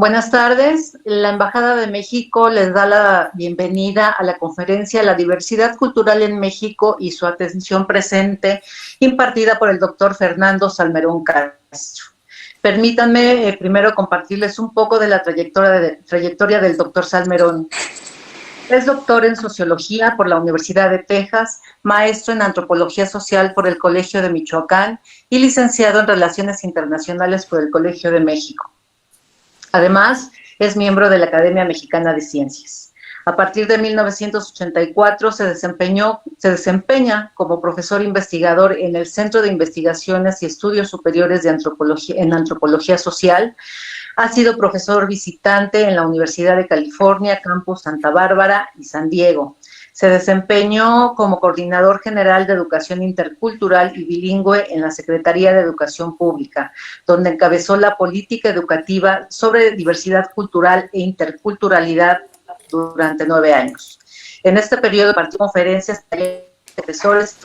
Buenas tardes. La Embajada de México les da la bienvenida a la conferencia La diversidad cultural en México y su atención presente, impartida por el doctor Fernando Salmerón Castro. Permítanme primero compartirles un poco de la trayectoria del doctor Salmerón. Es doctor en Sociología por la Universidad de Texas, maestro en Antropología Social por el Colegio de Michoacán y licenciado en Relaciones Internacionales por el Colegio de México. Además, es miembro de la Academia Mexicana de Ciencias. A partir de 1984 se desempeña como profesor investigador en el Centro de Investigaciones y Estudios Superiores de Antropología Social. Ha sido profesor visitante en la Universidad de California, Campus Santa Bárbara y San Diego. Se desempeñó como coordinador general de Educación Intercultural y Bilingüe en la Secretaría de Educación Pública, donde encabezó la política educativa sobre diversidad cultural e interculturalidad durante 9 años. En este periodo impartió conferencias, talleres, profesores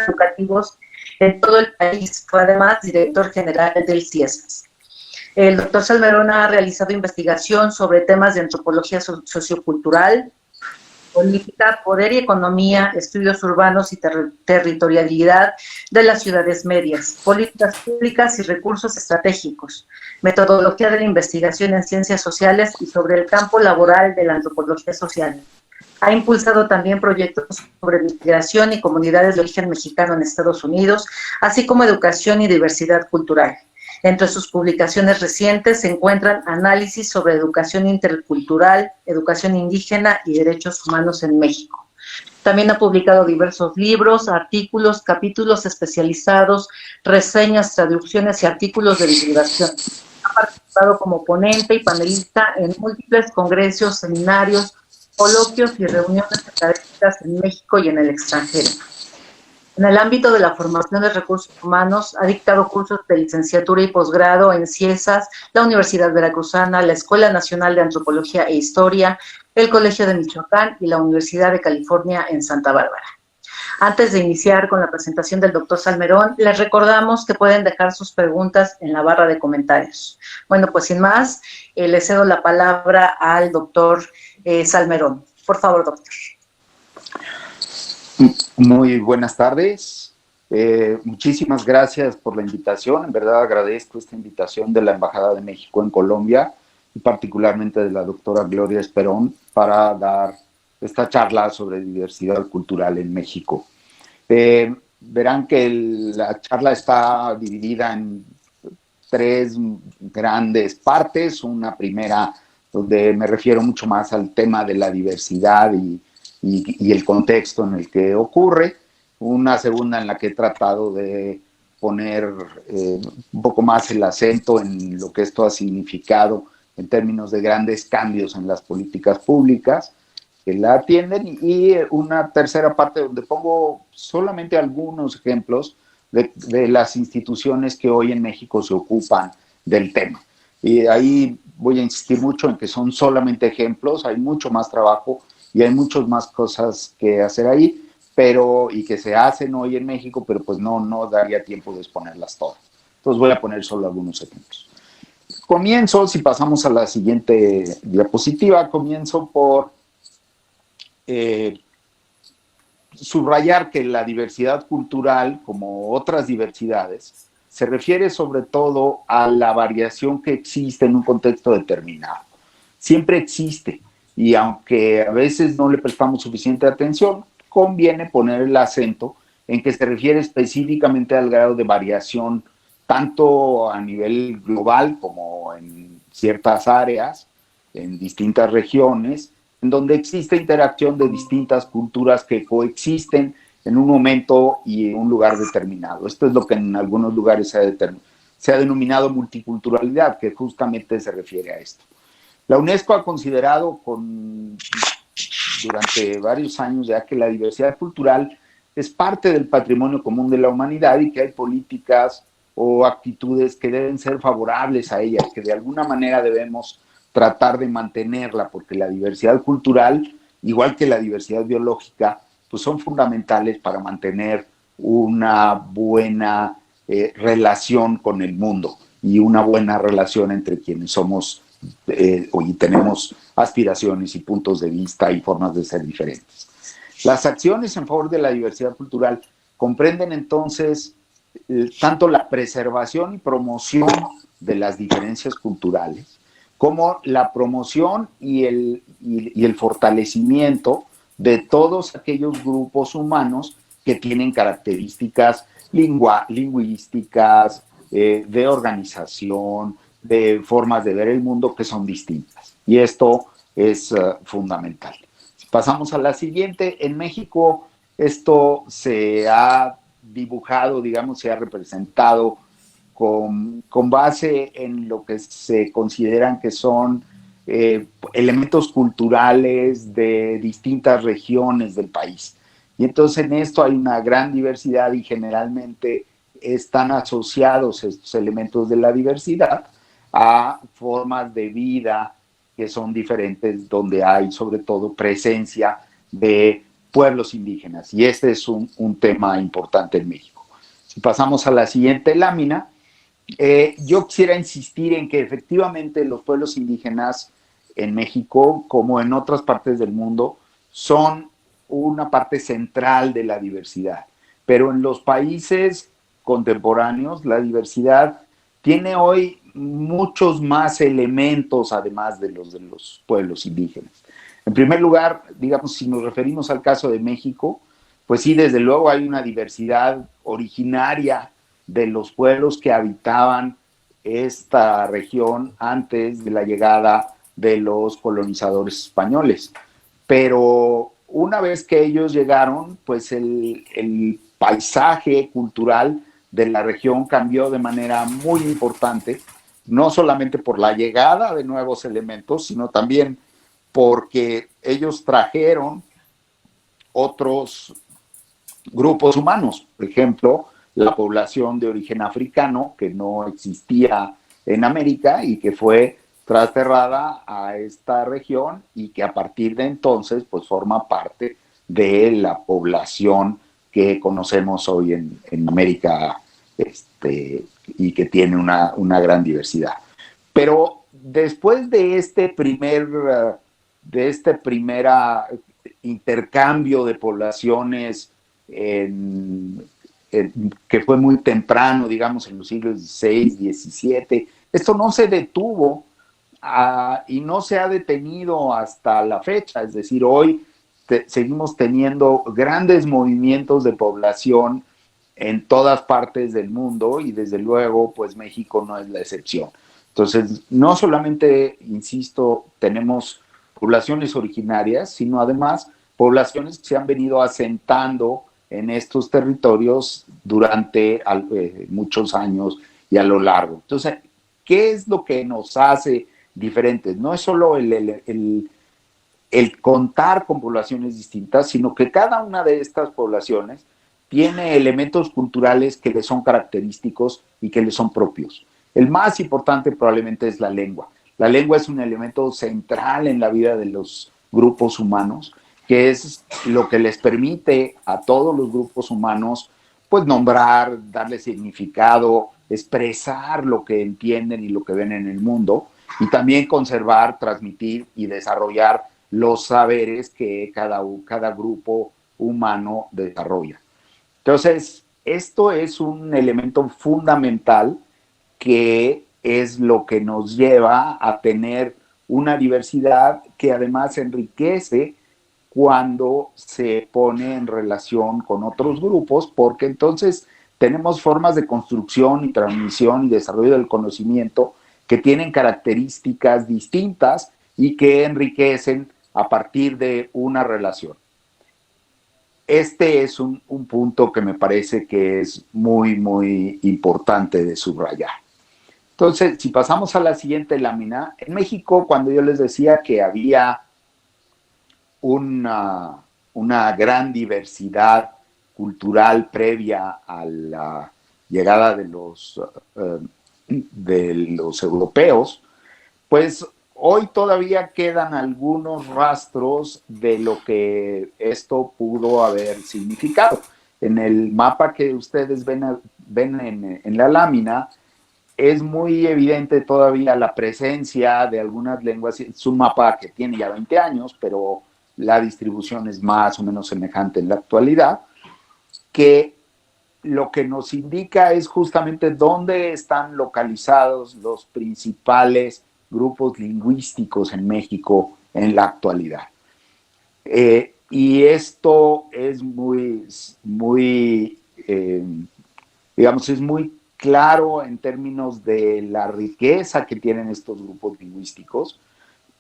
educativos en todo el país. Fue además director general del CIESAS. El doctor Salmerón ha realizado investigación sobre temas de antropología sociocultural, política, poder y economía, estudios urbanos y territorialidad de las ciudades medias, políticas públicas y recursos estratégicos, metodología de la investigación en ciencias sociales y sobre el campo laboral de la antropología social. Ha impulsado también proyectos sobre migración y comunidades de origen mexicano en Estados Unidos, así como educación y diversidad cultural. Entre sus publicaciones recientes se encuentran análisis sobre educación intercultural, educación indígena y derechos humanos en México. También ha publicado diversos libros, artículos, capítulos especializados, reseñas, traducciones y artículos de divulgación. Ha participado como ponente y panelista en múltiples congresos, seminarios, coloquios y reuniones académicas en México y en el extranjero. En el ámbito de la formación de recursos humanos, ha dictado cursos de licenciatura y posgrado en CIESAS, la Universidad Veracruzana, la Escuela Nacional de Antropología e Historia, el Colegio de Michoacán y la Universidad de California en Santa Bárbara. Antes de iniciar con la presentación del doctor Salmerón, les recordamos que pueden dejar sus preguntas en la barra de comentarios. Bueno, pues sin más, le cedo la palabra al doctor Salmerón. Por favor, doctor. Muy buenas tardes. Muchísimas gracias por la invitación. En verdad agradezco esta invitación de la Embajada de México en Colombia y particularmente de la doctora Gloria Esperón para dar esta charla sobre diversidad cultural en México. Verán que la charla está dividida en 3 grandes partes. Una primera donde me refiero mucho más al tema de la diversidad y el contexto en el que ocurre. Una segunda en la que he tratado de poner un poco más el acento en lo que esto ha significado en términos de grandes cambios en las políticas públicas que la atienden, y una tercera parte donde pongo solamente algunos ejemplos de las instituciones que hoy en México se ocupan del tema. Y ahí voy a insistir mucho en que son solamente ejemplos, hay mucho más trabajo y hay muchas más cosas que hacer ahí, y que se hacen hoy en México, pero pues no daría tiempo de exponerlas todas. Entonces voy a poner solo algunos ejemplos. Comienzo, si pasamos a la siguiente diapositiva, comienzo por subrayar que la diversidad cultural, como otras diversidades, se refiere sobre todo a la variación que existe en un contexto determinado. Siempre existe. Y aunque a veces no le prestamos suficiente atención, conviene poner el acento en que se refiere específicamente al grado de variación, tanto a nivel global como en ciertas áreas, en distintas regiones, en donde existe interacción de distintas culturas que coexisten en un momento y en un lugar determinado. Esto es lo que en algunos lugares se ha denominado multiculturalidad, que justamente se refiere a esto. La UNESCO ha considerado durante varios años ya que la diversidad cultural es parte del patrimonio común de la humanidad y que hay políticas o actitudes que deben ser favorables a ella, que de alguna manera debemos tratar de mantenerla, porque la diversidad cultural, igual que la diversidad biológica, pues son fundamentales para mantener una buena relación con el mundo. y una buena relación entre quienes somos y tenemos aspiraciones y puntos de vista y formas de ser diferentes. Las acciones en favor de la diversidad cultural comprenden entonces tanto la preservación y promoción de las diferencias culturales, como la promoción y el fortalecimiento de todos aquellos grupos humanos que tienen características lingüísticas, de organización, de formas de ver el mundo que son distintas. Y esto es fundamental. Si pasamos a la siguiente, en México esto se ha dibujado, digamos, se ha representado con base en lo que se consideran que son elementos culturales de distintas regiones del país. Y entonces en esto hay una gran diversidad y generalmente están asociados estos elementos de la diversidad a formas de vida que son diferentes, donde hay sobre todo presencia de pueblos indígenas. Y este es un tema importante en México. Si pasamos a la siguiente lámina, yo quisiera insistir en que efectivamente los pueblos indígenas en México, como en otras partes del mundo, son una parte central de la diversidad. Pero en los países contemporáneos, la diversidad tiene hoy muchos más elementos, además de los pueblos indígenas. En primer lugar, digamos, si nos referimos al caso de México, pues sí, desde luego hay una diversidad originaria de los pueblos que habitaban esta región antes de la llegada de los colonizadores españoles. Pero una vez que ellos llegaron, pues el paisaje cultural de la región cambió de manera muy importante, no solamente por la llegada de nuevos elementos, sino también porque ellos trajeron otros grupos humanos, por ejemplo, la población de origen africano, que no existía en América y que fue trasterrada a esta región y que a partir de entonces pues forma parte de la población que conocemos hoy en América y que tiene una gran diversidad. Pero después de este primer intercambio de poblaciones que fue muy temprano, digamos, en los siglos XVI, XVII. Esto no se detuvo y no se ha detenido hasta la fecha, es decir, hoy seguimos teniendo grandes movimientos de población en todas partes del mundo y desde luego, pues México no es la excepción. Entonces, no solamente, insisto, tenemos poblaciones originarias, sino además poblaciones que se han venido asentando en estos territorios durante muchos años y a lo largo. Entonces, ¿qué es lo que nos hace diferentes? No es solo el contar con poblaciones distintas, sino que cada una de estas poblaciones tiene elementos culturales que le son característicos y que le son propios. El más importante probablemente es la lengua. La lengua es un elemento central en la vida de los grupos humanos, que es lo que les permite a todos los grupos humanos pues nombrar, darle significado, expresar lo que entienden y lo que ven en el mundo, y también conservar, transmitir y desarrollar los saberes que cada grupo humano desarrolla. Entonces, esto es un elemento fundamental que es lo que nos lleva a tener una diversidad que además enriquece cuando se pone en relación con otros grupos, porque entonces tenemos formas de construcción y transmisión y desarrollo del conocimiento que tienen características distintas y que enriquecen a partir de una relación. Este es un punto que me parece que es muy, muy importante de subrayar. Entonces, si pasamos a la siguiente lámina, en México, cuando yo les decía que había una gran diversidad cultural previa a la llegada de los europeos, pues hoy todavía quedan algunos rastros de lo que esto pudo haber significado. En el mapa que ustedes ven en la lámina, es muy evidente todavía la presencia de algunas lenguas. Es un mapa que tiene ya 20 años, pero la distribución es más o menos semejante en la actualidad, que lo que nos indica es justamente dónde están localizados los principales grupos lingüísticos en México en la actualidad. Y esto es digamos, es muy claro en términos de la riqueza que tienen estos grupos lingüísticos,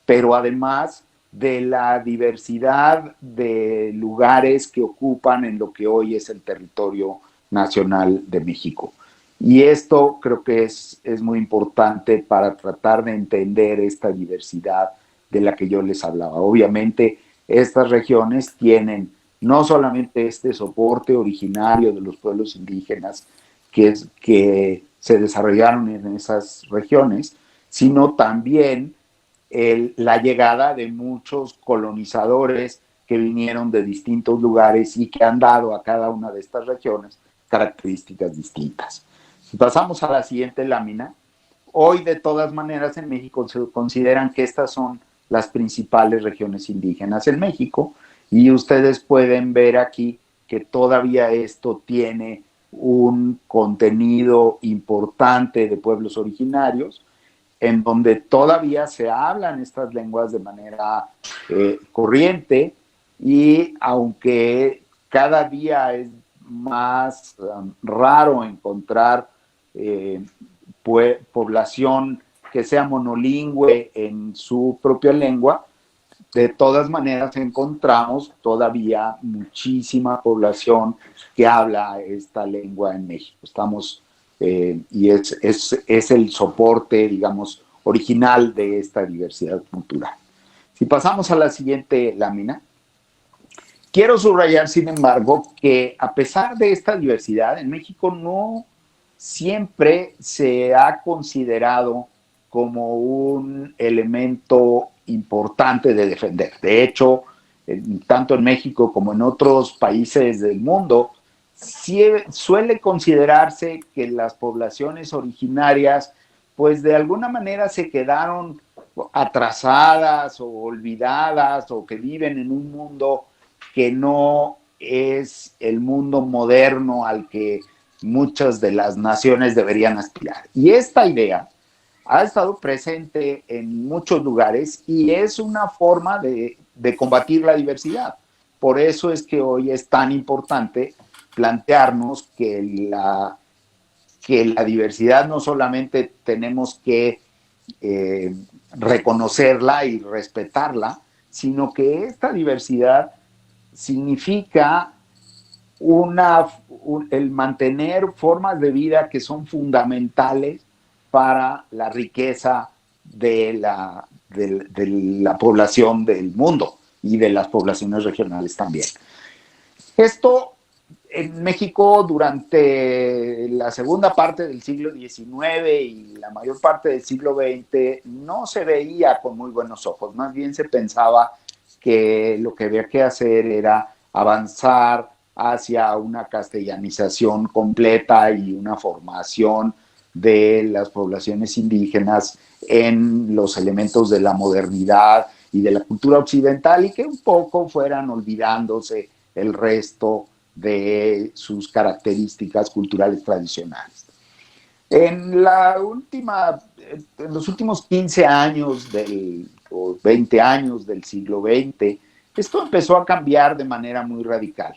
pero además de la diversidad de lugares que ocupan en lo que hoy es el territorio nacional de México. Y esto creo que es muy importante para tratar de entender esta diversidad de la que yo les hablaba. Obviamente, estas regiones tienen no solamente este soporte originario de los pueblos indígenas que se desarrollaron en esas regiones, sino también la llegada de muchos colonizadores que vinieron de distintos lugares y que han dado a cada una de estas regiones características distintas. Si pasamos a la siguiente lámina, hoy de todas maneras en México se consideran que estas son las principales regiones indígenas en México, y ustedes pueden ver aquí que todavía esto tiene un contenido importante de pueblos originarios, en donde todavía se hablan estas lenguas de manera corriente, y aunque cada día es más raro encontrar población que sea monolingüe en su propia lengua, de todas maneras encontramos todavía muchísima población que habla esta lengua en México. Y es el soporte, digamos, original de esta diversidad cultural. Si pasamos a la siguiente lámina, quiero subrayar, sin embargo, que a pesar de esta diversidad, en México no siempre se ha considerado como un elemento importante de defender. De hecho, tanto en México como en otros países del mundo, suele considerarse que las poblaciones originarias, pues de alguna manera se quedaron atrasadas o olvidadas, o que viven en un mundo que no es el mundo moderno al que muchas de las naciones deberían aspirar. Y esta idea ha estado presente en muchos lugares y es una forma de combatir la diversidad. Por eso es que hoy es tan importante plantearnos que la diversidad no solamente tenemos que reconocerla y respetarla, sino que esta diversidad significa el mantener formas de vida que son fundamentales para la riqueza de la población del mundo y de las poblaciones regionales también. Esto en México durante la segunda parte del siglo XIX y la mayor parte del siglo XX no se veía con muy buenos ojos. Más bien se pensaba que lo que había que hacer era avanzar hacia una castellanización completa y una formación de las poblaciones indígenas en los elementos de la modernidad y de la cultura occidental, y que un poco fueran olvidándose el resto de sus características culturales tradicionales. En los últimos 15 años o 20 años del siglo XX, esto empezó a cambiar de manera muy radical.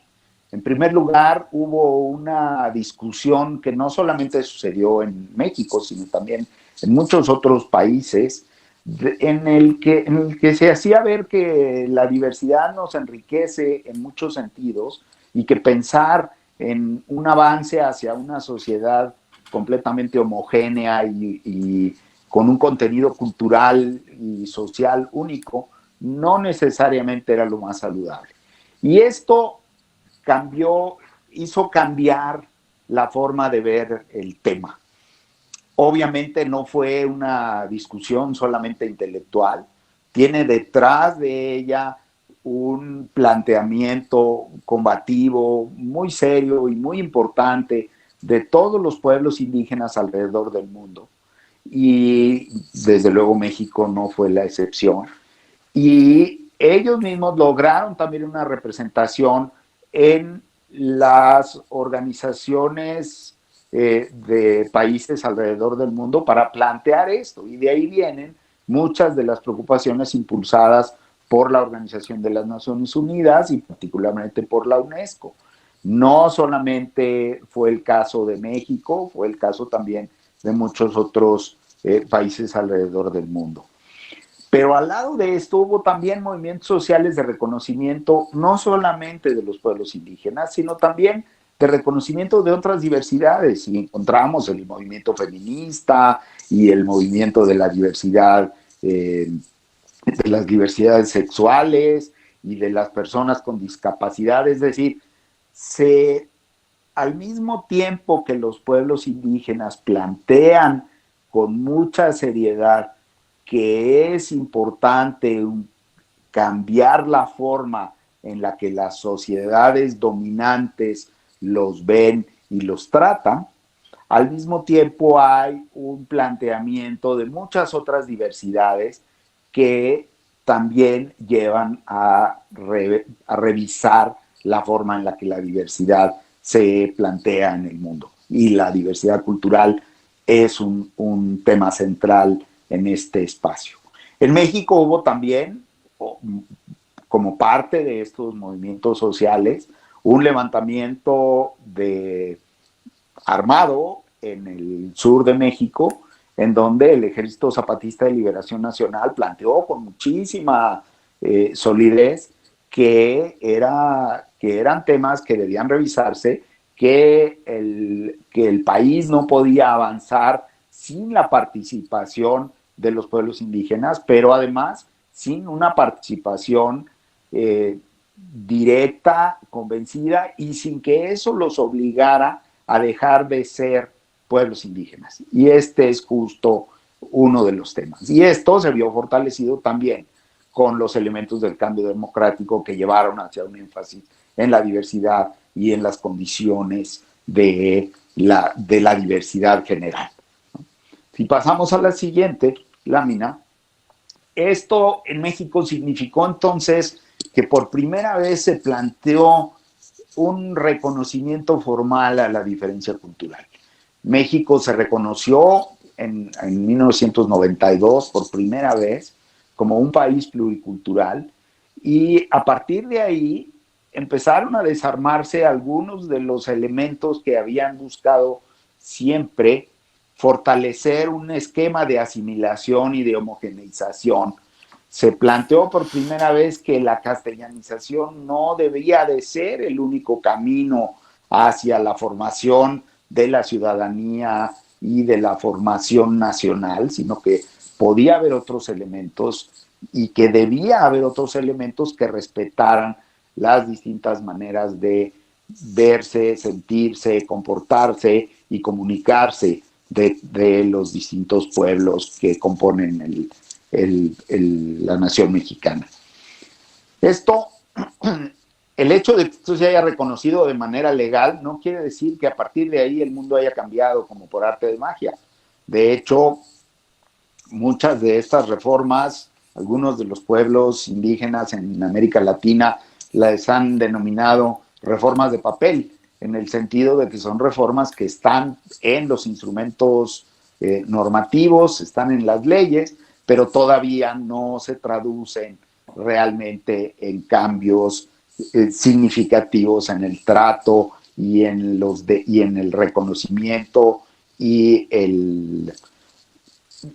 En primer lugar, hubo una discusión que no solamente sucedió en México, sino también en muchos otros países, en el que se hacía ver que la diversidad nos enriquece en muchos sentidos, y que pensar en un avance hacia una sociedad completamente homogénea y con un contenido cultural y social único no necesariamente era lo más saludable. Y esto hizo cambiar la forma de ver el tema. Obviamente no fue una discusión solamente intelectual, tiene detrás de ella un planteamiento combativo muy serio y muy importante de todos los pueblos indígenas alrededor del mundo. Y desde luego México no fue la excepción. Y ellos mismos lograron también una representación en las organizaciones de países alrededor del mundo para plantear esto. Y de ahí vienen muchas de las preocupaciones impulsadas por la Organización de las Naciones Unidas y particularmente por la UNESCO. No solamente fue el caso de México, fue el caso también de muchos otros países alrededor del mundo. Pero al lado de esto hubo también movimientos sociales de reconocimiento, no solamente de los pueblos indígenas, sino también de reconocimiento de otras diversidades. Y encontramos el movimiento feminista y el movimiento de la diversidad, de las diversidades sexuales y de las personas con discapacidad. Es decir, al mismo tiempo que los pueblos indígenas plantean con mucha seriedad que es importante cambiar la forma en la que las sociedades dominantes los ven y los tratan, al mismo tiempo hay un planteamiento de muchas otras diversidades que también llevan a revisar la forma en la que la diversidad se plantea en el mundo. Y la diversidad cultural es un tema central en este espacio. En México hubo también, como parte de estos movimientos sociales, un levantamiento armado en el sur de México, en donde el Ejército Zapatista de Liberación Nacional planteó con muchísima solidez que eran temas que debían revisarse, que el país no podía avanzar sin la participación de los pueblos indígenas, pero además sin una participación directa, convencida, y sin que eso los obligara a dejar de ser pueblos indígenas. Y este es justo uno de los temas. Y esto se vio fortalecido también con los elementos del cambio democrático que llevaron hacia un énfasis en la diversidad y en las condiciones de la diversidad general. Si pasamos a la siguiente lámina, esto en México significó entonces que por primera vez se planteó un reconocimiento formal a la diferencia cultural. México se reconoció en 1992 por primera vez como un país pluricultural, y a partir de ahí empezaron a desarmarse algunos de los elementos que habían buscado siempre fortalecer un esquema de asimilación y de homogeneización. Se planteó por primera vez que la castellanización no debía de ser el único camino hacia la formación de la ciudadanía y de la formación nacional, sino que podía haber otros elementos y que debía haber otros elementos que respetaran las distintas maneras de verse, sentirse, comportarse y comunicarse de los distintos pueblos que componen la nación mexicana. El hecho de que esto se haya reconocido de manera legal no quiere decir que a partir de ahí el mundo haya cambiado como por arte de magia. De hecho, muchas de estas reformas, algunos de los pueblos indígenas en América Latina las han denominado reformas de papel, en el sentido de que son reformas que están en los instrumentos normativos, están en las leyes, pero todavía no se traducen realmente en cambios significativos en el trato y en el reconocimiento y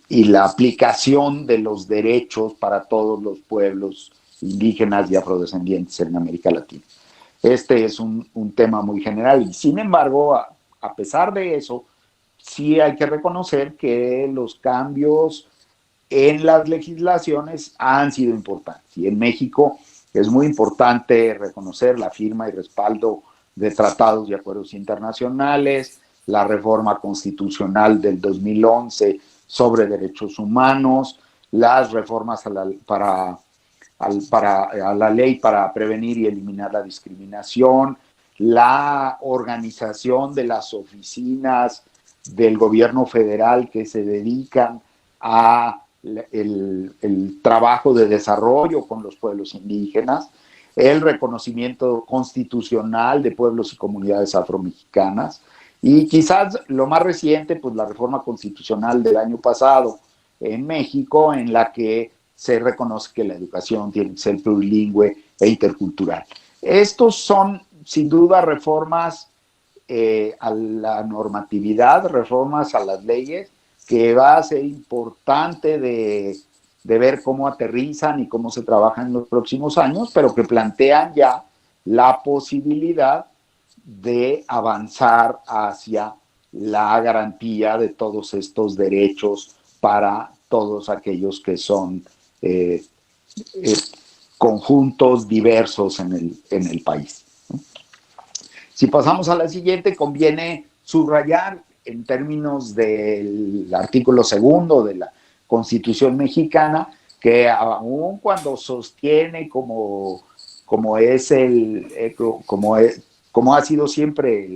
la aplicación de los derechos para todos los pueblos indígenas y afrodescendientes en América Latina. Este es un tema muy general y, sin embargo, a pesar de eso, sí hay que reconocer que los cambios en las legislaciones han sido importantes. Y en México es muy importante reconocer la firma y respaldo de tratados y acuerdos internacionales, la reforma constitucional del 2011 sobre derechos humanos, las reformas a la ley para prevenir y eliminar la discriminación, la organización de las oficinas del gobierno federal que se dedican a el trabajo de desarrollo con los pueblos indígenas, el reconocimiento constitucional de pueblos y comunidades afromexicanas, y quizás lo más reciente, pues la reforma constitucional del año pasado en México, en la que se reconoce que la educación tiene que ser plurilingüe e intercultural. Estos son, sin duda, reformas a la normatividad, reformas a las leyes, que va a ser importante de ver cómo aterrizan y cómo se trabajan en los próximos años, pero que plantean ya la posibilidad de avanzar hacia la garantía de todos estos derechos para todos aquellos que son conjuntos diversos en el país. Si pasamos a la siguiente, conviene subrayar en términos del artículo 2 de la Constitución mexicana que aun cuando sostiene como ha sido siempre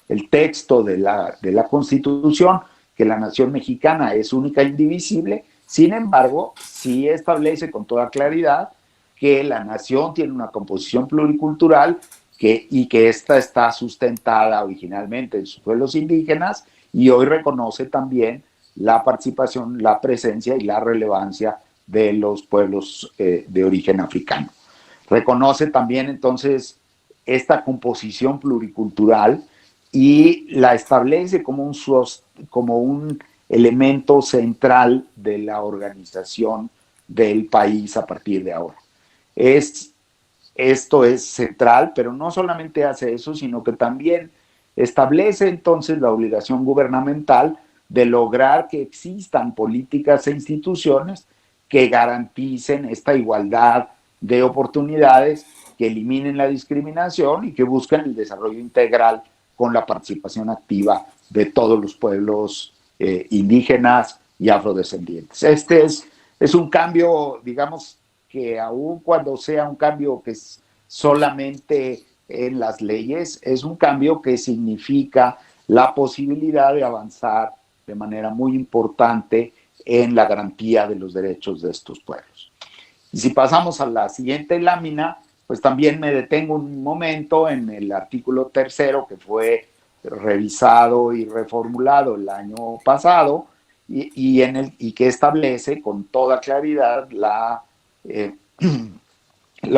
el texto de la Constitución, que la nación mexicana es única e indivisible, sin embargo, sí establece con toda claridad que la nación tiene una composición pluricultural y que esta está sustentada originalmente en sus pueblos indígenas, y hoy reconoce también la participación, la presencia y la relevancia de los pueblos de origen africano. Reconoce también entonces esta composición pluricultural y la establece como un elemento central de la organización del país a partir de ahora. Esto es central, pero no solamente hace eso, sino que también establece entonces la obligación gubernamental de lograr que existan políticas e instituciones que garanticen esta igualdad de oportunidades, que eliminen la discriminación y que busquen el desarrollo integral con la participación activa de todos los pueblos indígenas y afrodescendientes. Este es un cambio, digamos, que aun cuando sea un cambio que es solamente en las leyes, es un cambio que significa la posibilidad de avanzar de manera muy importante en la garantía de los derechos de estos pueblos. Y si pasamos a la siguiente lámina, pues también me detengo un momento en el artículo 3, que fue revisado y reformulado el año pasado, y que establece con toda claridad la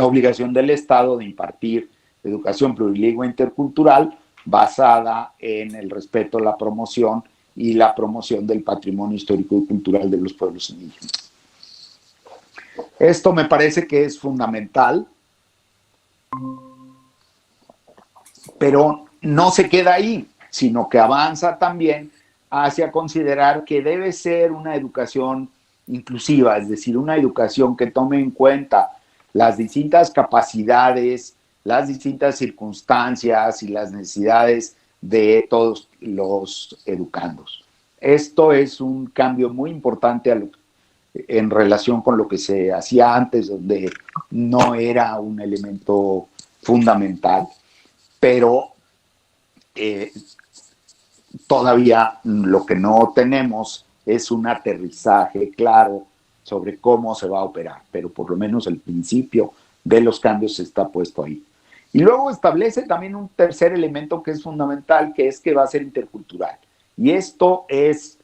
obligación del Estado de impartir educación plurilingüe e intercultural basada en el respeto, la promoción y la promoción del patrimonio histórico y cultural de los pueblos indígenas. Esto me parece que es fundamental, pero no se queda ahí, sino que avanza también hacia considerar que debe ser una educación inclusiva, es decir, una educación que tome en cuenta las distintas capacidades, las distintas circunstancias y las necesidades de todos los educandos. Esto es un cambio muy importante en relación con lo que se hacía antes, donde no era un elemento fundamental, pero todavía lo que no tenemos es un aterrizaje claro sobre cómo se va a operar, pero por lo menos el principio de los cambios está puesto ahí. Y luego establece también un tercer elemento que es fundamental, que es que va a ser intercultural. Y esto es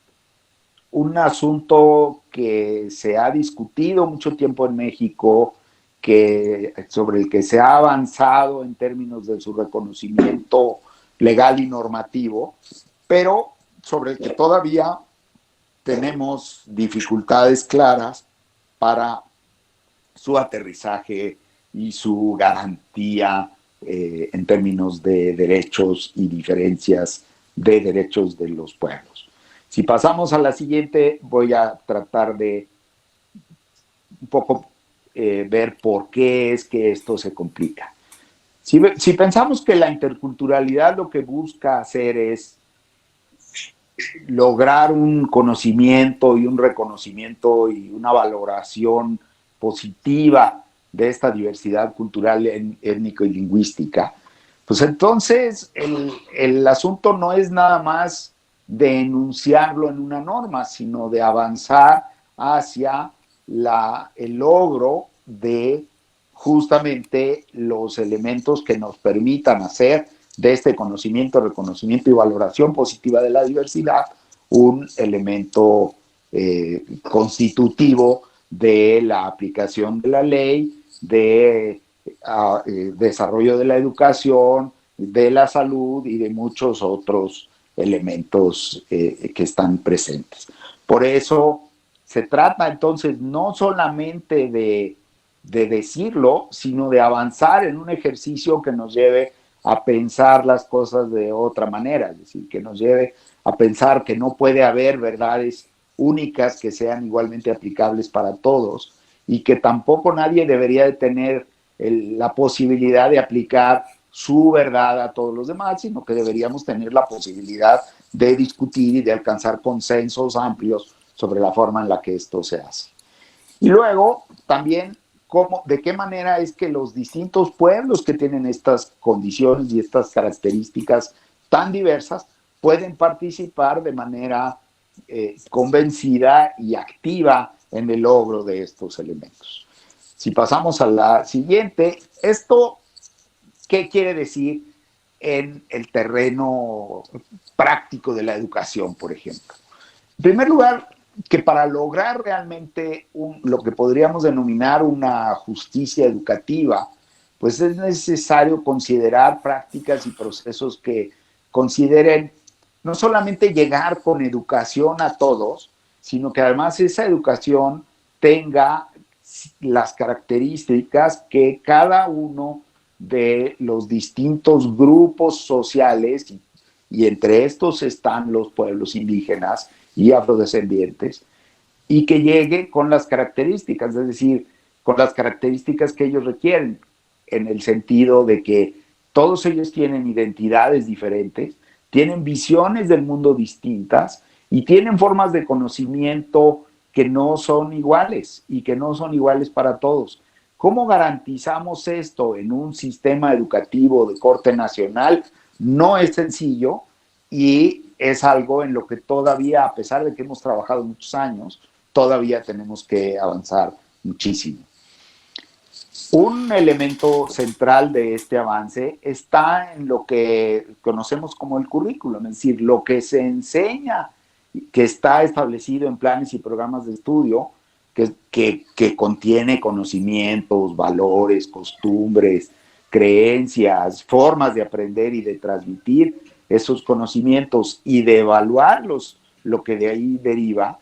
un asunto que se ha discutido mucho tiempo en México, sobre el que se ha avanzado en términos de su reconocimiento legal y normativo, pero sobre el que todavía tenemos dificultades claras para su aterrizaje y su garantía en términos de derechos y diferencias de derechos de los pueblos. Si pasamos a la siguiente, voy a tratar de un poco ver por qué es que esto se complica. Si pensamos que la interculturalidad lo que busca hacer es lograr un conocimiento y un reconocimiento y una valoración positiva de esta diversidad cultural, étnico y lingüística, Pues entonces el asunto no es nada más de enunciarlo en una norma, sino de avanzar hacia el logro de justamente los elementos que nos permitan hacer de este conocimiento, reconocimiento y valoración positiva de la diversidad un elemento constitutivo de la aplicación de la ley, de desarrollo de la educación, de la salud y de muchos otros elementos que están presentes. Por eso se trata entonces no solamente de decirlo, sino de avanzar en un ejercicio que nos lleve a pensar las cosas de otra manera, es decir, que nos lleve a pensar que no puede haber verdades únicas que sean igualmente aplicables para todos y que tampoco nadie debería de tener la posibilidad de aplicar su verdad a todos los demás, sino que deberíamos tener la posibilidad de discutir y de alcanzar consensos amplios sobre la forma en la que esto se hace. Y luego también de qué manera es que los distintos pueblos que tienen estas condiciones y estas características tan diversas pueden participar de manera convencida y activa en el logro de estos elementos. Si pasamos a la siguiente, ¿esto qué quiere decir en el terreno práctico de la educación, por ejemplo? En primer lugar, que para lograr realmente lo que podríamos denominar una justicia educativa, pues es necesario considerar prácticas y procesos que consideren no solamente llegar con educación a todos, sino que además esa educación tenga las características que cada uno de los distintos grupos sociales, y entre estos están los pueblos indígenas y afrodescendientes, y que llegue con las características, es decir, con las características que ellos requieren, en el sentido de que todos ellos tienen identidades diferentes, tienen visiones del mundo distintas y tienen formas de conocimiento que no son iguales y que no son iguales para todos. ¿Cómo garantizamos esto en un sistema educativo de corte nacional? No es sencillo y es algo en lo que todavía, a pesar de que hemos trabajado muchos años, todavía tenemos que avanzar muchísimo. Un elemento central de este avance está en lo que conocemos como el currículum, es decir, lo que se enseña, que está establecido en planes y programas de estudio, que contiene conocimientos, valores, costumbres, creencias, formas de aprender y de transmitir esos conocimientos y de evaluarlos, lo que de ahí deriva,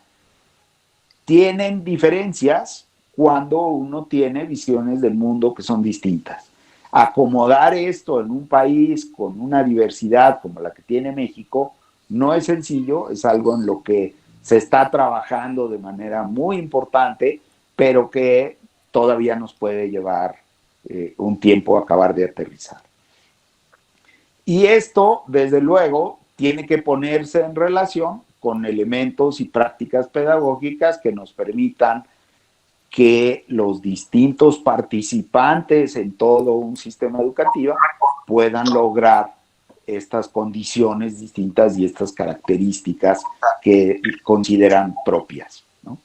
tienen diferencias cuando uno tiene visiones del mundo que son distintas. Acomodar esto en un país con una diversidad como la que tiene México no es sencillo, es algo en lo que se está trabajando de manera muy importante, pero que todavía nos puede llevar un tiempo a acabar de aterrizar. Y esto, desde luego, tiene que ponerse en relación con elementos y prácticas pedagógicas que nos permitan que los distintos participantes en todo un sistema educativo puedan lograr estas condiciones distintas y estas características que consideran propias, ¿no?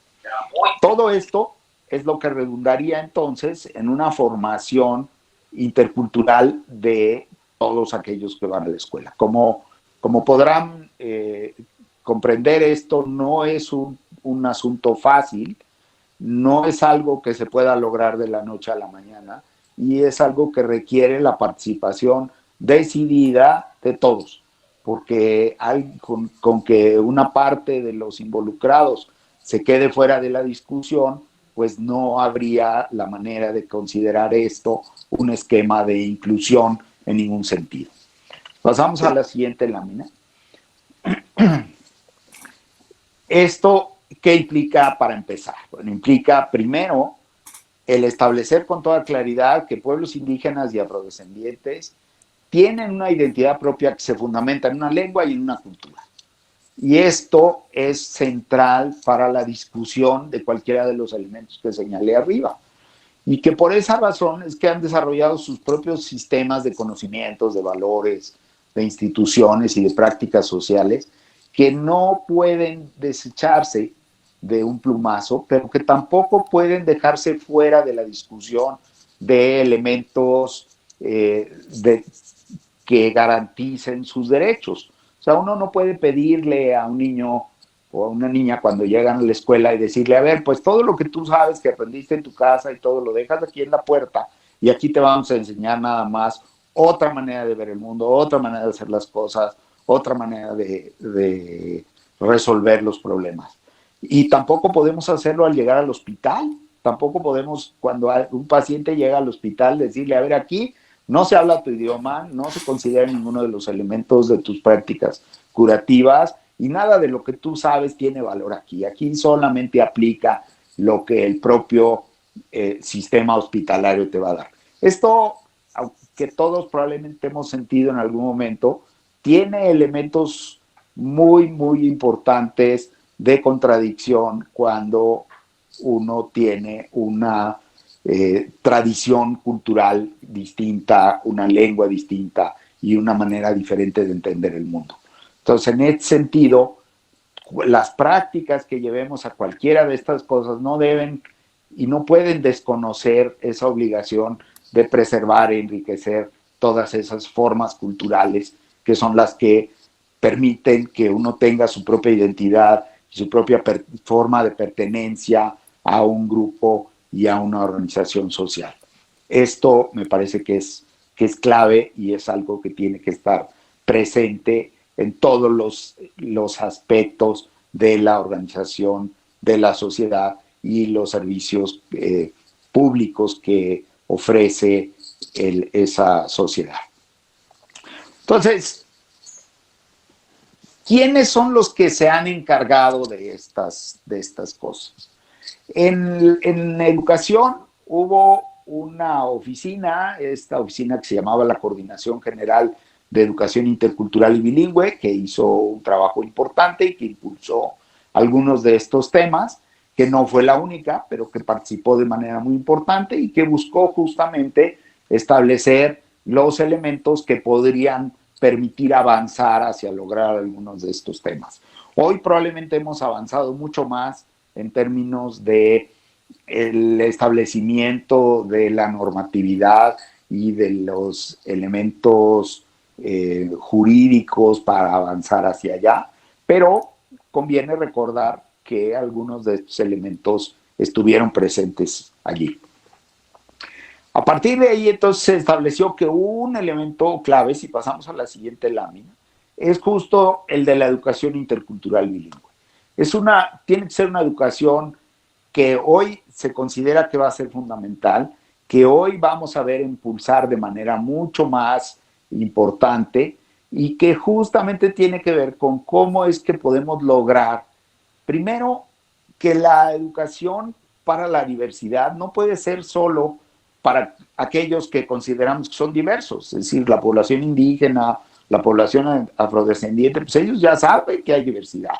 Todo esto es lo que redundaría entonces en una formación intercultural de todos aquellos que van a la escuela. Como podrán comprender, esto no es un asunto fácil, no es algo que se pueda lograr de la noche a la mañana y es algo que requiere la participación decidida de todos, porque con que una parte de los involucrados se quede fuera de la discusión, pues no habría la manera de considerar esto un esquema de inclusión en ningún sentido. Pasamos a la siguiente lámina. Esto, ¿qué implica para empezar? Bueno, implica primero el establecer con toda claridad que pueblos indígenas y afrodescendientes tienen una identidad propia que se fundamenta en una lengua y en una cultura. Y esto es central para la discusión de cualquiera de los elementos que señalé arriba. y que por esa razón es que han desarrollado sus propios sistemas de conocimientos, de valores, de instituciones y de prácticas sociales que no pueden desecharse de un plumazo, pero que tampoco pueden dejarse fuera de la discusión de elementos que garanticen sus derechos. O sea, uno no puede pedirle a un niño o a una niña cuando llegan a la escuela y decirle, a ver, pues todo lo que tú sabes que aprendiste en tu casa y todo lo dejas aquí en la puerta y aquí te vamos a enseñar nada más otra manera de ver el mundo, otra manera de hacer las cosas, otra manera de resolver los problemas. Y tampoco podemos hacerlo al llegar al hospital, tampoco podemos cuando un paciente llega al hospital decirle, a ver, aquí no se habla tu idioma, no se considera ninguno de los elementos de tus prácticas curativas y nada de lo que tú sabes tiene valor aquí. Aquí solamente aplica lo que el propio sistema hospitalario te va a dar. Esto, aunque todos probablemente hemos sentido en algún momento, tiene elementos muy, muy importantes de contradicción cuando uno tiene una tradición cultural distinta, una lengua distinta y una manera diferente de entender el mundo. Entonces, en ese sentido, las prácticas que llevemos a cualquiera de estas cosas no deben y no pueden desconocer esa obligación de preservar e enriquecer todas esas formas culturales que son las que permiten que uno tenga su propia identidad, su propia forma de pertenencia a un grupo y a una organización social. Esto me parece que es clave y es algo que tiene que estar presente en todos los aspectos de la organización, de la sociedad y los servicios públicos que ofrece esa sociedad. Entonces, ¿quiénes son los que se han encargado de estas cosas? En educación hubo una oficina, esta oficina que se llamaba la Coordinación General de Educación Intercultural y Bilingüe, que hizo un trabajo importante y que impulsó algunos de estos temas, que no fue la única, pero que participó de manera muy importante y que buscó justamente establecer los elementos que podrían permitir avanzar hacia lograr algunos de estos temas. Hoy probablemente hemos avanzado mucho más en términos de el establecimiento de la normatividad y de los elementos jurídicos para avanzar hacia allá, pero conviene recordar que algunos de estos elementos estuvieron presentes allí. A partir de ahí, entonces, se estableció que un elemento clave, si pasamos a la siguiente lámina, es justo el de la educación intercultural bilingüe. Tiene que ser una educación que hoy se considera que va a ser fundamental, que hoy vamos a ver impulsar de manera mucho más importante y que justamente tiene que ver con cómo es que podemos lograr, primero, que la educación para la diversidad no puede ser solo para aquellos que consideramos que son diversos, es decir, la población indígena, la población afrodescendiente, pues ellos ya saben que hay diversidad,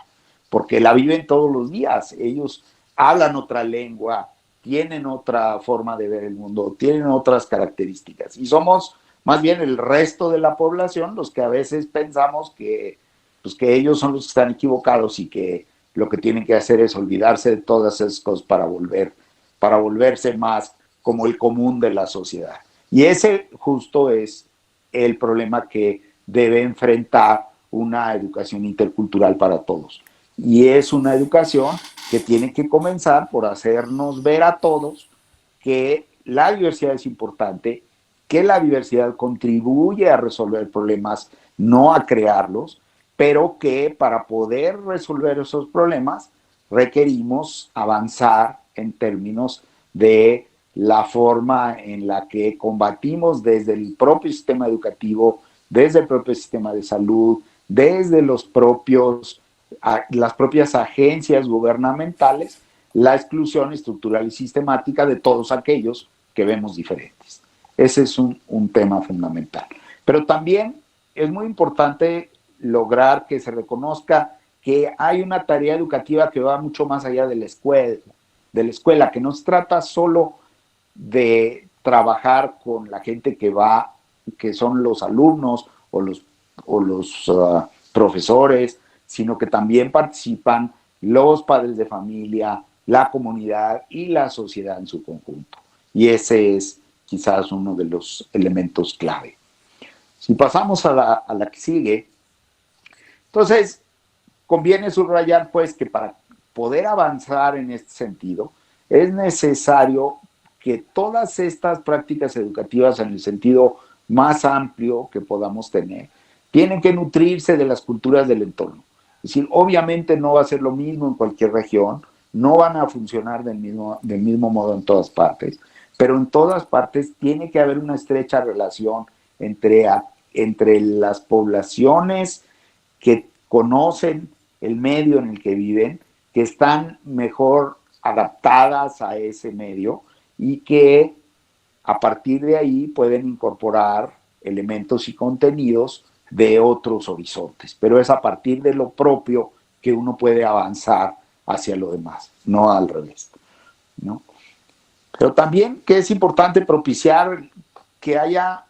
porque la viven todos los días, ellos hablan otra lengua, tienen otra forma de ver el mundo, tienen otras características, y somos más bien el resto de la población los que a veces pensamos que ellos son los que están equivocados y que lo que tienen que hacer es olvidarse de todas esas cosas para volverse más como el común de la sociedad. Y ese justo es el problema que debe enfrentar una educación intercultural para todos. Y es una educación que tiene que comenzar por hacernos ver a todos que la diversidad es importante, que la diversidad contribuye a resolver problemas, no a crearlos, pero que para poder resolver esos problemas requerimos avanzar en términos de la forma en la que combatimos desde el propio sistema educativo, desde el propio sistema de salud, desde las propias agencias gubernamentales, la exclusión estructural y sistemática de todos aquellos que vemos diferentes. Ese es un tema fundamental. Pero también es muy importante lograr que se reconozca que hay una tarea educativa que va mucho más allá de la escuela, que no se trata solo de trabajar con la gente que son los alumnos o los profesores, sino que también participan los padres de familia, la comunidad y la sociedad en su conjunto. Y ese es quizás uno de los elementos clave. Si pasamos a la que sigue, entonces conviene subrayar pues que para poder avanzar en este sentido es necesario que todas estas prácticas educativas en el sentido más amplio que podamos tener tienen que nutrirse de las culturas del entorno. Es decir, obviamente no va a ser lo mismo en cualquier región, no van a funcionar del mismo modo en todas partes, pero en todas partes tiene que haber una estrecha relación entre las poblaciones que conocen el medio en el que viven, que están mejor adaptadas a ese medio y que a partir de ahí pueden incorporar elementos y contenidos de otros horizontes, pero es a partir de lo propio que uno puede avanzar hacia lo demás, no al revés, ¿no? Pero también que es importante propiciar que haya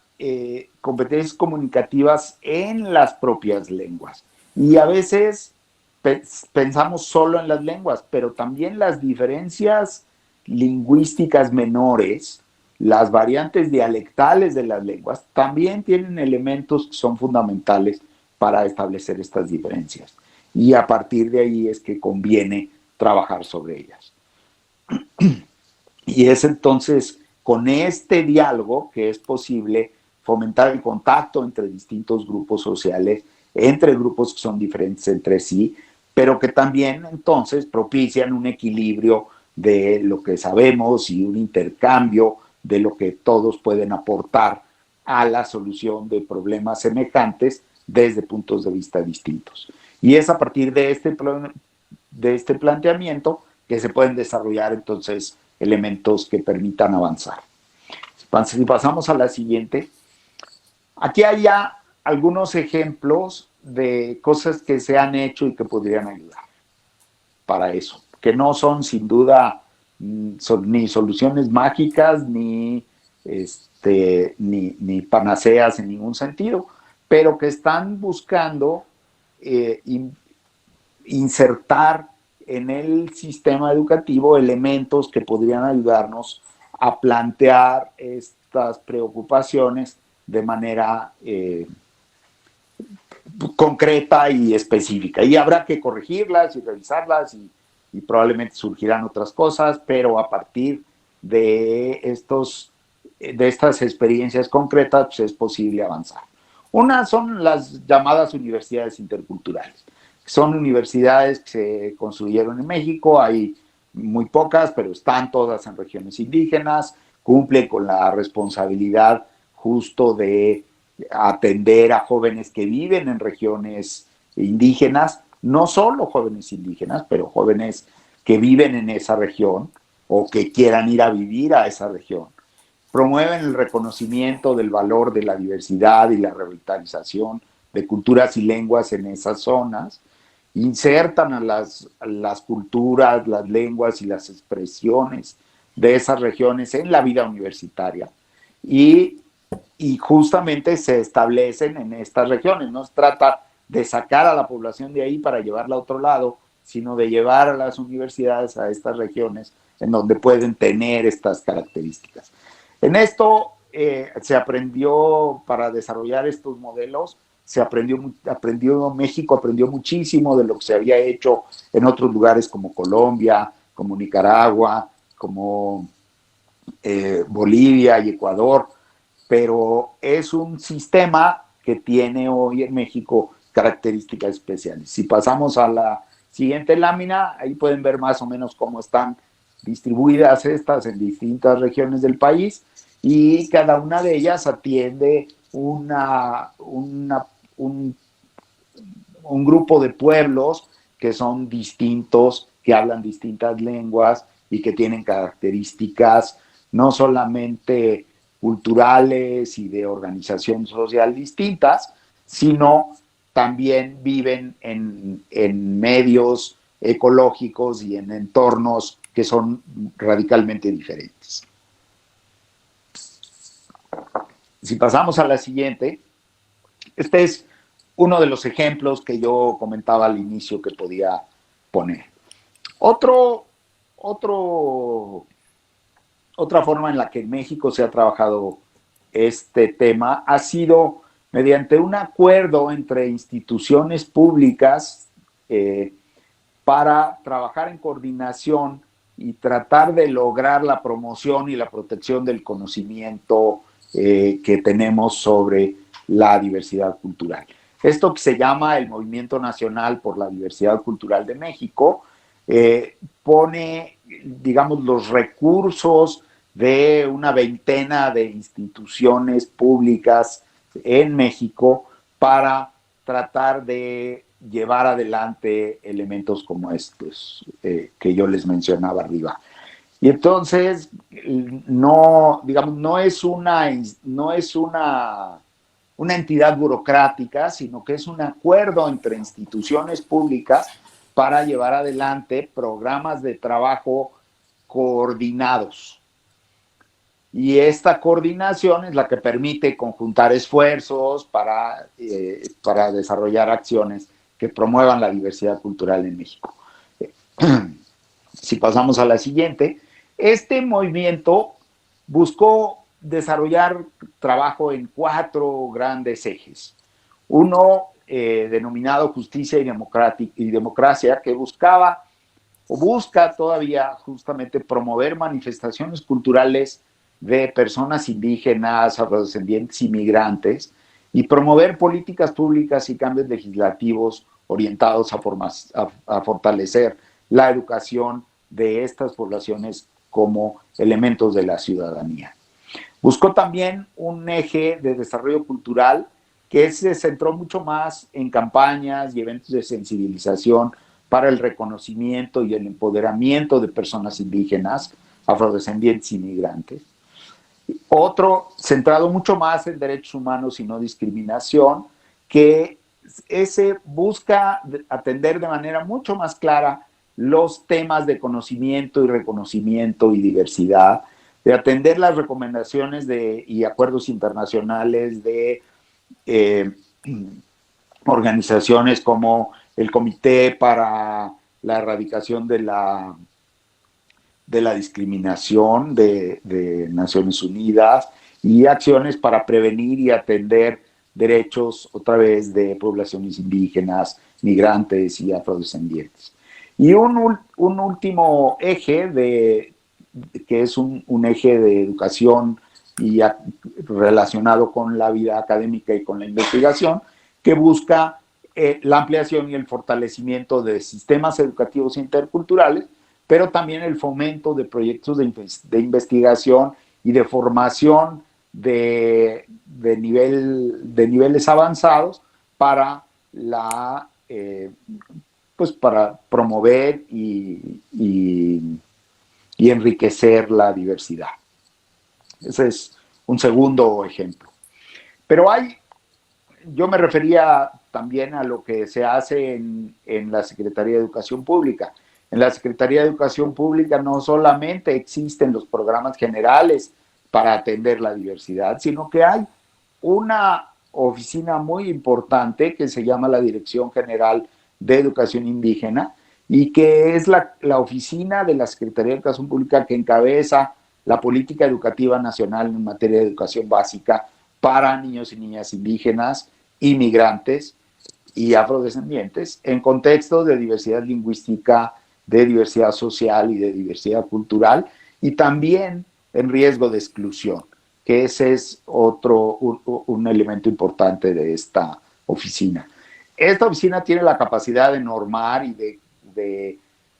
competencias comunicativas en las propias lenguas. Y a veces pensamos solo en las lenguas, pero también las diferencias lingüísticas menores, las variantes dialectales de las lenguas, también tienen elementos que son fundamentales para establecer estas diferencias. Y a partir de ahí es que conviene trabajar sobre ellas. Y es entonces con este diálogo que es posible fomentar el contacto entre distintos grupos sociales, entre grupos que son diferentes entre sí, pero que también entonces propician un equilibrio de lo que sabemos y un intercambio de lo que todos pueden aportar a la solución de problemas semejantes desde puntos de vista distintos. Y es a partir de este planteamiento que se pueden desarrollar entonces elementos que permitan avanzar. Si pasamos a la siguiente, aquí hay ya algunos ejemplos de cosas que se han hecho y que podrían ayudar para eso, que no son sin duda ni soluciones mágicas ni panaceas en ningún sentido, pero que están buscando insertar en el sistema educativo elementos que podrían ayudarnos a plantear estas preocupaciones de manera concreta y específica. Y habrá que corregirlas y revisarlas y probablemente surgirán otras cosas, pero a partir de estas experiencias concretas pues es posible avanzar. Una son las llamadas universidades interculturales. Son universidades que se construyeron en México, hay muy pocas, pero están todas en regiones indígenas, cumplen con la responsabilidad justo de atender a jóvenes que viven en regiones indígenas, no solo jóvenes indígenas, pero jóvenes que viven en esa región o que quieran ir a vivir a esa región. Promueven el reconocimiento del valor de la diversidad y la revitalización de culturas y lenguas en esas zonas, insertan a las culturas, las lenguas y las expresiones de esas regiones en la vida universitaria y justamente se establecen en estas regiones. No se trata de sacar a la población de ahí para llevarla a otro lado, sino de llevar a las universidades a estas regiones en donde pueden tener estas características. En esto se aprendió, para desarrollar estos modelos, México aprendió muchísimo de lo que se había hecho en otros lugares como Colombia, como Nicaragua, como Bolivia y Ecuador, pero es un sistema que tiene hoy en México características especiales. Si pasamos a la siguiente lámina, ahí pueden ver más o menos cómo están distribuidas estas en distintas regiones del país y cada una de ellas atiende un grupo de pueblos que son distintos, que hablan distintas lenguas y que tienen características no solamente culturales y de organización social distintas, sino también viven en medios ecológicos y en entornos que son radicalmente diferentes. Si pasamos a la siguiente, este es uno de los ejemplos que yo comentaba al inicio que podía poner. Otra forma en la que en México se ha trabajado este tema ha sido mediante un acuerdo entre instituciones públicas para trabajar en coordinación y tratar de lograr la promoción y la protección del conocimiento que tenemos sobre la diversidad cultural. Esto que se llama el Movimiento Nacional por la Diversidad Cultural de México pone, digamos, los recursos de una veintena de instituciones públicas en México para tratar de llevar adelante elementos como estos que yo les mencionaba arriba. Y entonces, no es una entidad burocrática, sino que es un acuerdo entre instituciones públicas para llevar adelante programas de trabajo coordinados. Y esta coordinación es la que permite conjuntar esfuerzos para desarrollar acciones que promuevan la diversidad cultural en México. Si pasamos a la siguiente, este movimiento buscó desarrollar trabajo en 4 grandes ejes. Uno denominado Justicia y Democracia, que buscaba o busca todavía justamente promover manifestaciones culturales de personas indígenas, afrodescendientes y migrantes, y promover políticas públicas y cambios legislativos orientados a fortalecer la educación de estas poblaciones como elementos de la ciudadanía. Buscó también un eje de desarrollo cultural que se centró mucho más en campañas y eventos de sensibilización para el reconocimiento y el empoderamiento de personas indígenas, afrodescendientes y migrantes. Otro centrado mucho más en derechos humanos y no discriminación, que ese busca atender de manera mucho más clara los temas de conocimiento y reconocimiento y diversidad, de atender las recomendaciones y acuerdos internacionales de organizaciones como el Comité para la Erradicación de la Discriminación de Naciones Unidas y acciones para prevenir y atender derechos, otra vez, de poblaciones indígenas, migrantes y afrodescendientes. Y un último eje, que es un eje de educación y relacionado con la vida académica y con la investigación, que busca la ampliación y el fortalecimiento de sistemas educativos interculturales, pero también el fomento de proyectos de investigación y de formación de niveles avanzados para para promover y enriquecer la diversidad. Ese es un segundo ejemplo. Pero yo me refería también a lo que se hace en la Secretaría de Educación Pública. En la Secretaría de Educación Pública no solamente existen los programas generales para atender la diversidad, sino que hay una oficina muy importante que se llama la Dirección General de Educación Indígena y que es la oficina de la Secretaría de Educación Pública que encabeza la política educativa nacional en materia de educación básica para niños y niñas indígenas, inmigrantes y afrodescendientes en contextos de diversidad lingüística, de diversidad social y de diversidad cultural, y también en riesgo de exclusión, que ese es un elemento importante de esta oficina. Esta oficina tiene la capacidad de normar y de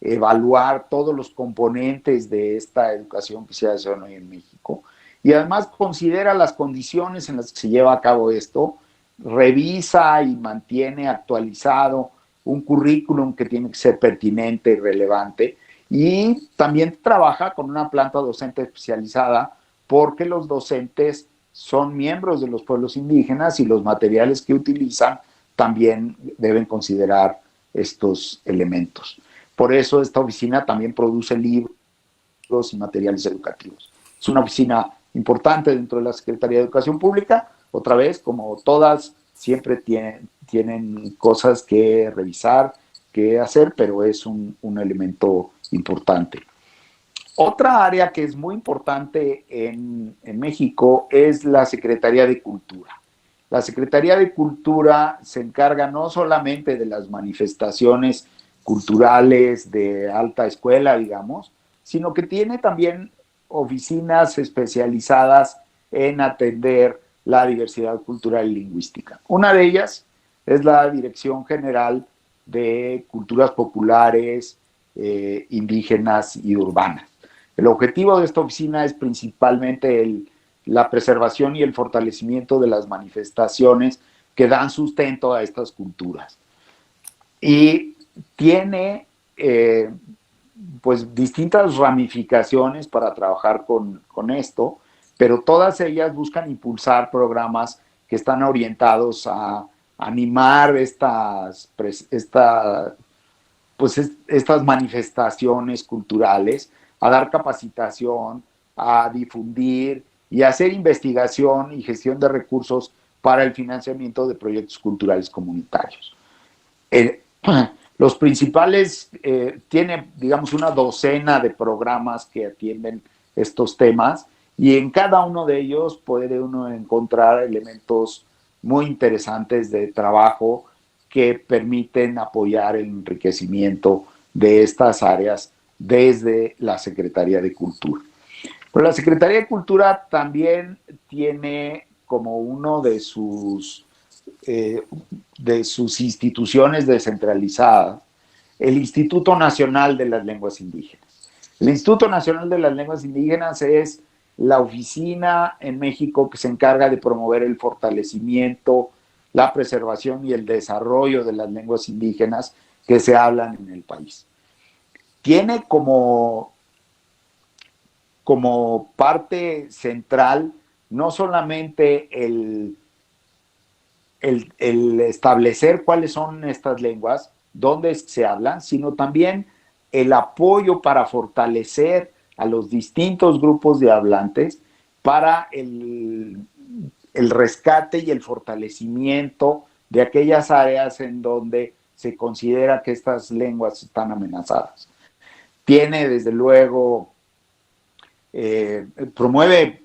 evaluar todos los componentes de esta educación que se hace hoy en México, y además considera las condiciones en las que se lleva a cabo esto, revisa y mantiene actualizado un currículum que tiene que ser pertinente y relevante, y también trabaja con una planta docente especializada porque los docentes son miembros de los pueblos indígenas y los materiales que utilizan también deben considerar estos elementos. Por eso esta oficina también produce libros y materiales educativos. Es una oficina importante dentro de la Secretaría de Educación Pública. Otra vez, como todas, siempre tienen cosas que revisar, que hacer, pero es un elemento importante. Otra área que es muy importante en México es la Secretaría de Cultura. La Secretaría de Cultura se encarga no solamente de las manifestaciones culturales de alta escuela, digamos, sino que tiene también oficinas especializadas en atender la diversidad cultural y lingüística. Una de ellas es la Dirección General de Culturas Populares, Indígenas y Urbanas. El objetivo de esta oficina es principalmente la preservación y el fortalecimiento de las manifestaciones que dan sustento a estas culturas. Y tiene pues distintas ramificaciones para trabajar con esto, pero todas ellas buscan impulsar programas que están orientados a animar estas manifestaciones culturales, a dar capacitación, a difundir y a hacer investigación y gestión de recursos para el financiamiento de proyectos culturales comunitarios. Los principales, tiene, digamos, una docena de programas que atienden estos temas y en cada uno de ellos puede uno encontrar elementos muy interesantes de trabajo que permiten apoyar el enriquecimiento de estas áreas desde la Secretaría de Cultura. Pero la Secretaría de Cultura también tiene como uno de sus instituciones descentralizadas el Instituto Nacional de las Lenguas Indígenas. El Instituto Nacional de las Lenguas Indígenas es la oficina en México que se encarga de promover el fortalecimiento, la preservación y el desarrollo de las lenguas indígenas que se hablan en el país. Tiene como parte central no solamente el establecer cuáles son estas lenguas, dónde se hablan, sino también el apoyo para fortalecer a los distintos grupos de hablantes para el rescate y el fortalecimiento de aquellas áreas en donde se considera que estas lenguas están amenazadas. Tiene, desde luego, promueve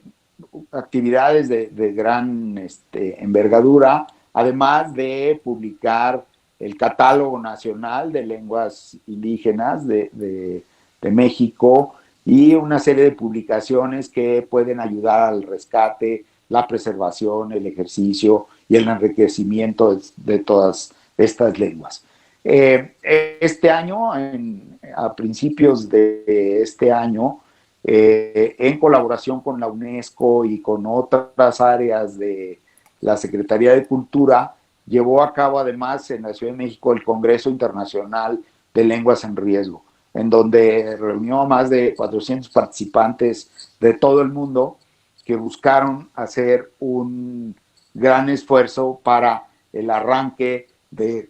actividades de gran envergadura, además de publicar el Catálogo Nacional de Lenguas Indígenas de México y una serie de publicaciones que pueden ayudar al rescate, la preservación, el ejercicio y el enriquecimiento de todas estas lenguas. Este año, a principios de este año, en colaboración con la UNESCO y con otras áreas de la Secretaría de Cultura, llevó a cabo además en la Ciudad de México el Congreso Internacional de Lenguas en Riesgo, en donde reunió a más de 400 participantes de todo el mundo que buscaron hacer un gran esfuerzo para el arranque de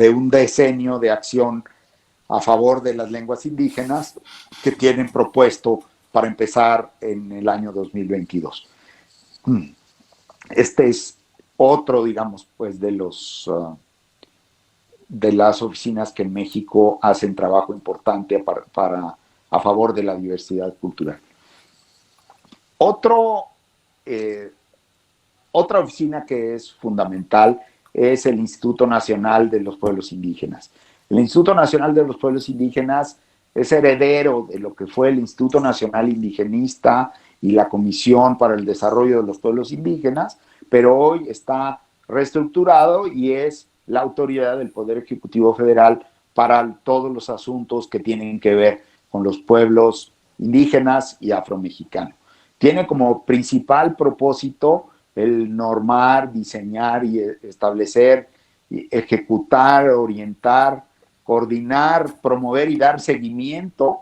un decenio de acción a favor de las lenguas indígenas que tienen propuesto para empezar en el año 2022. Este es otro, digamos, pues de las oficinas que en México hacen trabajo importante a favor de la diversidad cultural. Otra oficina que es fundamental es el Instituto Nacional de los Pueblos Indígenas. El Instituto Nacional de los Pueblos Indígenas es heredero de lo que fue el Instituto Nacional Indigenista y la Comisión para el Desarrollo de los Pueblos Indígenas, pero hoy está reestructurado y es la autoridad del Poder Ejecutivo Federal para todos los asuntos que tienen que ver con los pueblos indígenas y afromexicanos. Tiene como principal propósito el normar, diseñar y establecer, ejecutar, orientar, coordinar, promover y dar seguimiento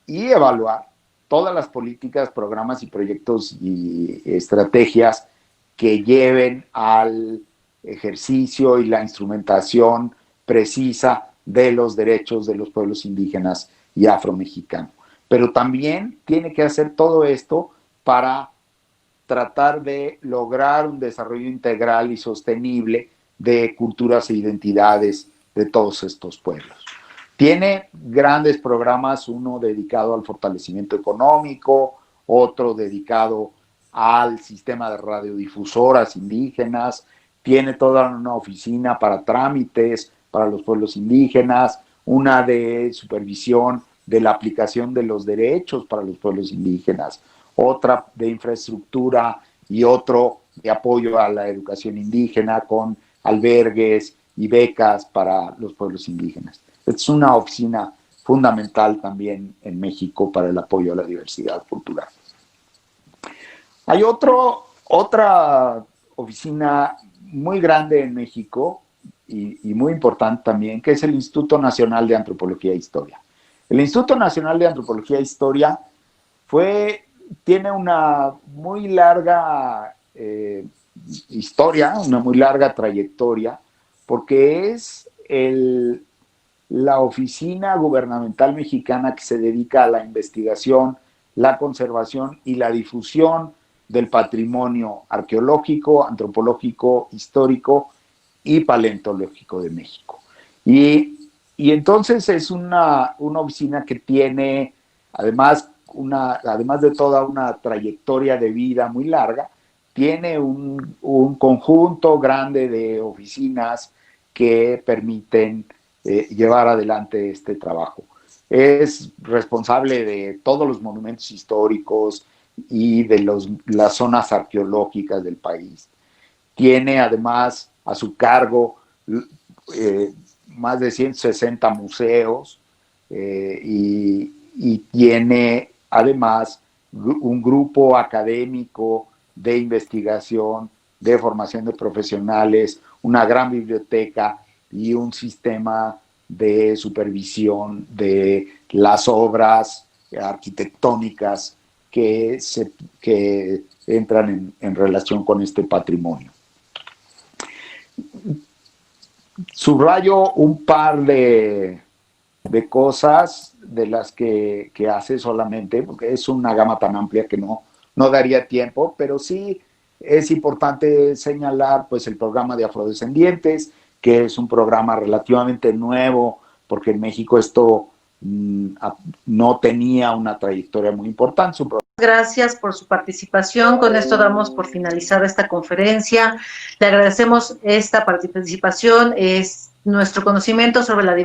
y evaluar todas las políticas, programas y proyectos y estrategias que lleven al ejercicio y la instrumentación precisa de los derechos de los pueblos indígenas y afromexicanos. Pero también tiene que hacer todo esto para tratar de lograr un desarrollo integral y sostenible de culturas e identidades de todos estos pueblos. Tiene grandes programas, uno dedicado al fortalecimiento económico, otro dedicado al sistema de radiodifusoras indígenas, tiene toda una oficina para trámites para los pueblos indígenas, una de supervisión de la aplicación de los derechos para los pueblos indígenas, otra de infraestructura y otro de apoyo a la educación indígena con albergues y becas para los pueblos indígenas. Es una oficina fundamental también en México para el apoyo a la diversidad cultural. Hay otra oficina muy grande en México y muy importante también, que es el Instituto Nacional de Antropología e Historia. El Instituto Nacional de Antropología e Historia tiene una muy larga historia, una muy larga trayectoria, porque es la oficina gubernamental mexicana que se dedica a la investigación, la conservación y la difusión del patrimonio arqueológico, antropológico, histórico y paleontológico de México. Y entonces es una oficina que tiene, además de toda una trayectoria de vida muy larga, tiene un conjunto grande de oficinas que permiten llevar adelante este trabajo. Es responsable de todos los monumentos históricos y de las zonas arqueológicas del país. Tiene además a su cargo más de 160 museos y tiene además un grupo académico de investigación, de formación de profesionales, una gran biblioteca y un sistema de supervisión de las obras arquitectónicas que entran en relación con este patrimonio. Subrayo un par de cosas de las que hace solamente, porque es una gama tan amplia que no daría tiempo, pero sí es importante señalar pues el programa de afrodescendientes, que es un programa relativamente nuevo, porque en México esto no tenía una trayectoria muy importante. Gracias por su participación. Con esto damos por finalizada esta conferencia. Le agradecemos esta participación. Es nuestro conocimiento sobre la